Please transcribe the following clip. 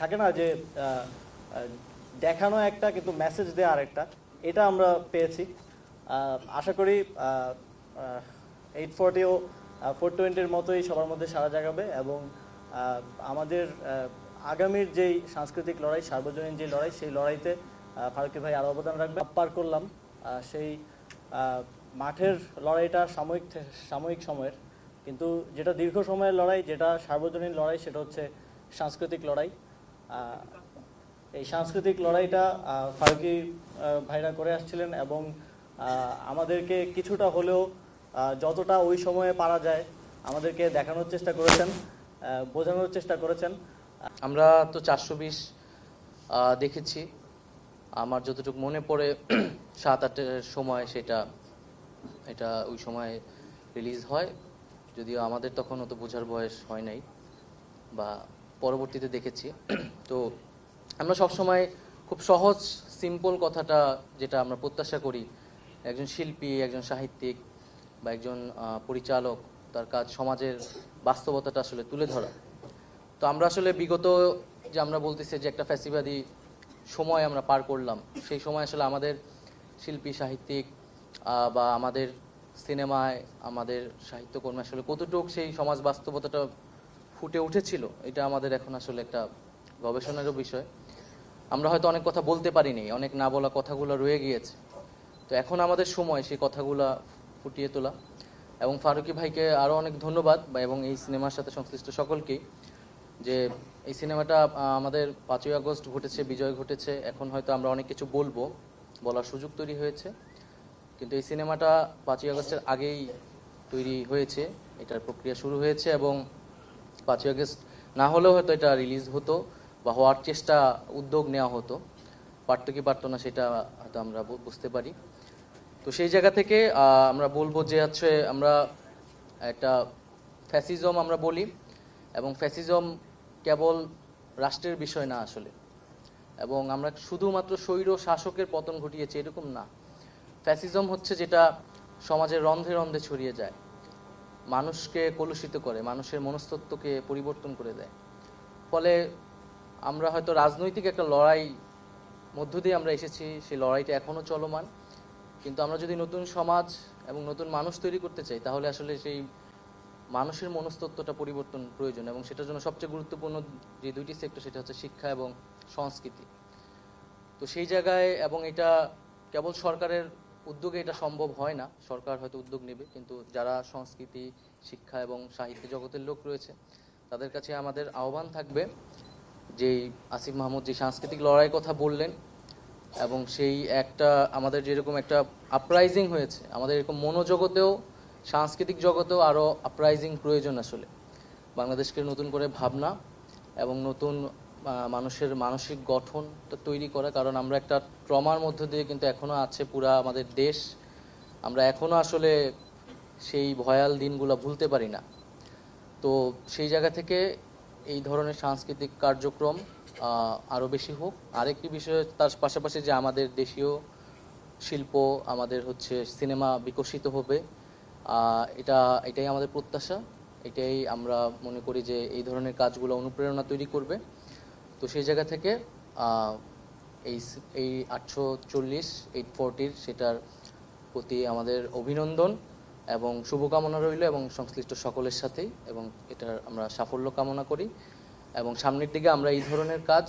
থাকে না যে আহ, আহ, দেখানো একটা কিন্তু মেসেজ দেওয়া আরেকটা, এটা আমরা পেয়েছি। আশা করি 840ও 420-র মতোই সবার মধ্যে সাড়া জাগাবে এবং আমাদের আগামীর যেই সাংস্কৃতিক লড়াই, সার্বজনীন যে লড়াই, সেই লড়াইতে ফারুকী ভাই আরও অবদান রাখবে। পার করলাম সেই মাঠের লড়াইটা সাময়িক সময়ের, কিন্তু যেটা দীর্ঘ সময়ের লড়াই, যেটা সার্বজনীন লড়াই, সেটা হচ্ছে সাংস্কৃতিক লড়াই। এই সাংস্কৃতিক লড়াইটা ফারুকী ভাইরা করে আসছিলেন এবং আমাদেরকে কিছুটা হলেও যতটা ওই সময়ে পারা যায় আমাদেরকে দেখানোর চেষ্টা করেছেন, বোঝানোর চেষ্টা করেছেন। আমরা তো 420 দেখেছি। আমার যতটুকু মনে পড়ে 7-8-এর সময় এটা ওই সময় রিলিজ হয়, যদিও আমাদের তখন অত বোঝার বয়স হয় নাই বা পরবর্তীতে দেখেছি। তো আমরা সবসময় খুব সহজ সিম্পল কথাটা যেটা আমরা প্রত্যাশা করি একজন শিল্পী, একজন সাহিত্যিক বা একজন পরিচালক, তার কাজ সমাজের বাস্তবতাটা আসলে তুলে ধরা। তো আমরা আসলে বিগত যে আমরা বলতেছি যে একটা ফ্যাসিবাদী সময় আমরা পার করলাম, সেই সময় আসলে আমাদের শিল্পী সাহিত্যিক বা আমাদের সিনেমায়, আমাদের সাহিত্যকর্মে আসলে কতটুকু সেই সমাজ বাস্তবতাটা ফুটে উঠেছিল, এটা আমাদের এখন আসলে একটা গবেষণারও বিষয়। আমরা হয়তো অনেক কথা বলতে পারিনি, অনেক না বলা কথাগুলো রয়ে গিয়েছে। তো এখন আমাদের সময় সেই কথাগুলা ফুটিয়ে তোলা। এবং ফারুকী ভাইকে আরও অনেক ধন্যবাদ এবং এই সিনেমার সাথে সংশ্লিষ্ট সকলকেই, যে এই সিনেমাটা আমাদের 5ই আগস্ট ঘটেছে, বিজয় ঘটেছে, এখন হয়তো আমরা অনেক কিছু বলার সুযোগ তৈরি হয়েছে, কিন্তু এই সিনেমাটা 5ই আগস্টের আগেই তৈরি হয়েছে, এটার প্রক্রিয়া শুরু হয়েছে এবং 5ই আগস্ট না হলেও হয়তো এটা রিলিজ হতো বা হওয়ার চেষ্টা, উদ্যোগ নেওয়া হতো। পারতো কি পারতো না সেটা হয়তো আমরা বুঝতে পারি। তো সেই জায়গা থেকে আমরা বলবো যে হচ্ছে আমরা একটা ফ্যাসিজম আমরা বলি, এবং ফ্যাসিজম কেবল রাষ্ট্রের বিষয় না আসলে, এবং আমরা শুধুমাত্র স্বৈর শাসকের পতন ঘটিয়েছি এরকম না। ফ্যাসিজম হচ্ছে যেটা সমাজের রন্ধ্রে রন্ধ্রে ছড়িয়ে যায়, মানুষকে কলুষিত করে, মানুষের মনস্তত্ত্বকে পরিবর্তন করে দেয়। ফলে আমরা হয়তো রাজনৈতিক একটা লড়াই মধ্য দিয়ে আমরা এসেছি, সেই লড়াইটা এখনও চলমান, কিন্তু আমরা যদি নতুন সমাজ এবং নতুন মানুষ তৈরি করতে চাই, তাহলে আসলে সেই মানুষের মনস্তত্ত্বটা পরিবর্তন প্রয়োজন, এবং সেটার জন্য সবচেয়ে গুরুত্বপূর্ণ যে দুইটি সেক্টর, সেটা হচ্ছে শিক্ষা এবং সংস্কৃতি। তো সেই জায়গায়, এবং এটা কেবল সরকারের উদ্যোগে এটা সম্ভব হয় না, সরকার হয়তো উদ্যোগ নেবে, কিন্তু যারা সংস্কৃতি, শিক্ষা এবং সাহিত্য জগতের লোক রয়েছে, তাদের কাছে আমাদের আহ্বান থাকবে যেই আসিফ মাহমুদ যে সাংস্কৃতিক লড়াই কথা বললেন, এবং সেই একটা আমাদের যেরকম একটা আপরাইজিং হয়েছে, আমাদের এরকম মনোজগতেও, সাংস্কৃতিক জগতেও আরও আপরাইজিং প্রয়োজন আসলে। বাংলাদেশকে নতুন করে ভাবনা এবং নতুন মানুষের মানসিক গঠনটা তৈরি করা, কারণ আমরা একটা ট্রমার মধ্য দিয়ে কিন্তু এখনও আছে পুরা আমাদের দেশ। আমরা এখনও আসলে সেই ভয়াল দিনগুলো ভুলতে পারি না। তো সেই জায়গা থেকে এই ধরনের সাংস্কৃতিক কার্যক্রম আরও বেশি হোক। আরেকটি বিষয় তার পাশাপাশি যে আমাদের দেশীয় শিল্প, আমাদের হচ্ছে সিনেমা বিকশিত হবে, এটাই আমাদের প্রত্যাশা। এটাই আমরা মনে করি যে এই ধরনের কাজগুলো অনুপ্রেরণা তৈরি করবে। তো সেই জায়গা থেকে এই 840 সেটার প্রতি আমাদের অভিনন্দন এবং শুভকামনা রইল, এবং সংশ্লিষ্ট সকলের সাথেই, এবং এটার আমরা সাফল্য কামনা করি, এবং সামনের দিকে আমরা এই ধরনের কাজ